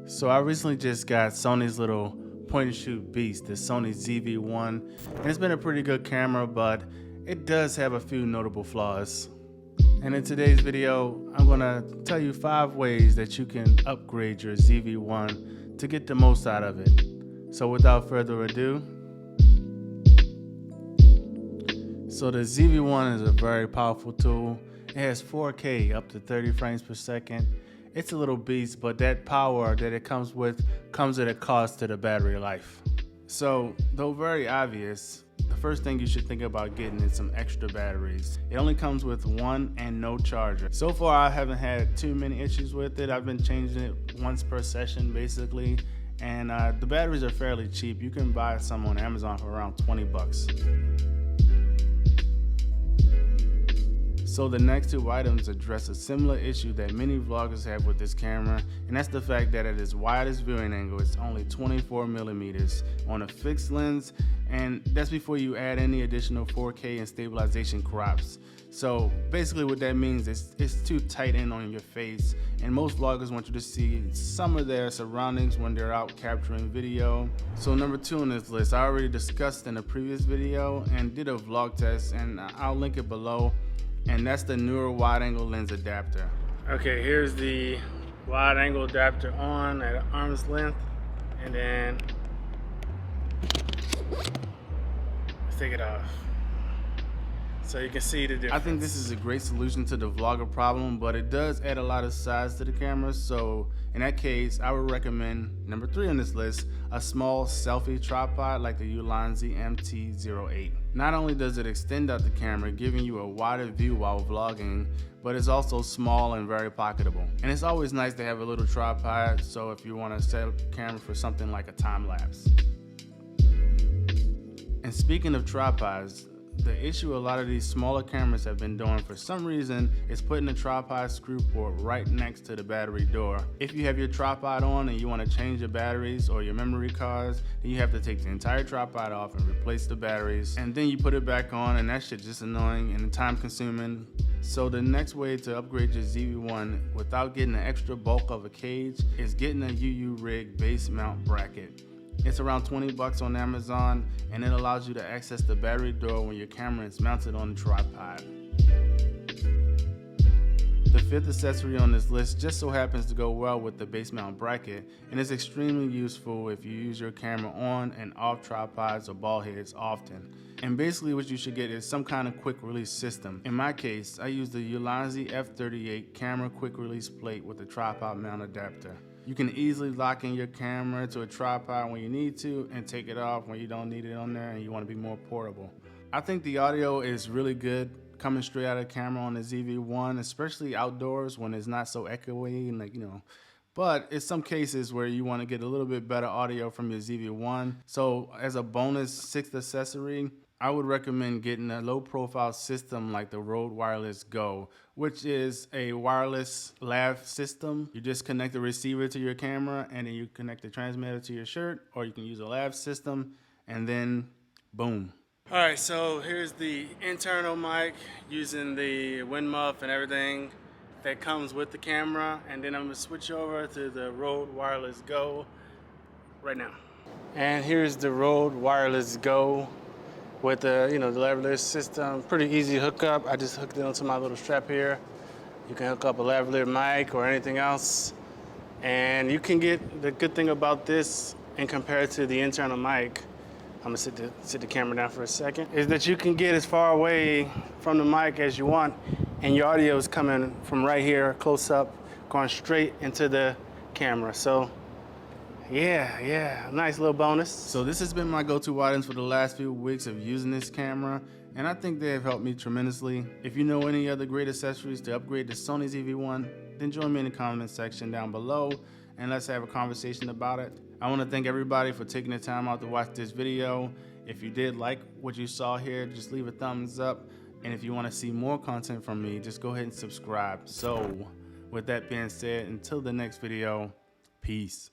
So I recently just got Sony's little point and shoot beast, the Sony ZV-1, and it's been a pretty good camera, but it does have a few notable flaws. And in today's video, I'm gonna tell you 5 ways that you can upgrade your ZV-1 to get the most out of it. So without further ado, so the ZV-1 is a very powerful tool. It has 4K up to 30 frames per second. It's a little beast, but that power that it comes with comes at a cost to the battery life. So, though very obvious, the first thing you should think about getting is some extra batteries. It only comes with one and no charger. So far, I haven't had too many issues with it. I've been changing it once per session, basically. And the batteries are fairly cheap. You can buy some on Amazon for around 20 bucks. So the next 2 items address a similar issue that many vloggers have with this camera, and that's the fact that at its widest viewing angle, it's only 24 millimeters on a fixed lens, and that's before you add any additional 4K and stabilization crops. So basically what that means is it's too tight in on your face, and most vloggers want you to see some of their surroundings when they're out capturing video. So number 2 on this list, I already discussed in a previous video and did a vlog test, and I'll link it below. And that's the newer wide-angle lens adapter. Okay, here's the wide-angle adapter on at arm's length, and then let's take it off so you can see the difference. I think this is a great solution to the vlogger problem, but it does add a lot of size to the camera. So in that case, I would recommend number 3 on this list, a small selfie tripod like the Ulanzi MT-08. Not only does it extend out the camera, giving you a wider view while vlogging, but it's also small and very pocketable. And it's always nice to have a little tripod, so if you want to set up the camera for something like a time lapse. And speaking of tripods, the issue a lot of these smaller cameras have been doing for some reason is putting the tripod screw port right next to the battery door. If you have your tripod on and you want to change your batteries or your memory cards, then you have to take the entire tripod off and replace the batteries, and then you put it back on, and that shit's just annoying and time consuming. So the next way to upgrade your ZV-1 without getting the extra bulk of a cage is getting a UU rig base mount bracket. It's around 20 bucks on Amazon, and it allows you to access the battery door when your camera is mounted on the tripod. The 5th accessory on this list just so happens to go well with the base mount bracket, and is extremely useful if you use your camera on and off tripods or ball heads often. And basically what you should get is some kind of quick release system. In my case, I use the Ulanzi F38 camera quick release plate with a tripod mount adapter. You can easily lock in your camera to a tripod when you need to and take it off when you don't need it on there and you want to be more portable. I think the audio is really good coming straight out of the camera on the ZV-1, especially outdoors when it's not so echoey and but it's some cases where you want to get a little bit better audio from your ZV-1. So as a bonus 6th accessory, I would recommend getting a low profile system like the Rode Wireless Go, which is a wireless lav system. You just connect the receiver to your camera and then you connect the transmitter to your shirt, or you can use a lav system and then boom. All right, so here's the internal mic using the wind muff and everything that comes with the camera, and then I'm gonna switch over to the Rode Wireless Go right now. And here's the Rode Wireless Go with the the lavalier system. Pretty easy hookup. I just hooked it onto my little strap here. You can hook up a lavalier mic or anything else, and you can get the good thing about this and compared to the internal mic. I'm gonna sit the camera down for a second. Is that you can get as far away from the mic as you want, and your audio is coming from right here, close up, going straight into the camera. So yeah, nice little bonus. So this has been my go-to items for the last few weeks of using this camera, and I think they have helped me tremendously. If you know any other great accessories to upgrade the Sony ZV-1, then join me in the comment section down below, and let's have a conversation about it. I want to thank everybody for taking the time out to watch this video. If you did like what you saw here, just leave a thumbs up, and if you want to see more content from me, just go ahead and subscribe. So with that being said, until the next video, peace.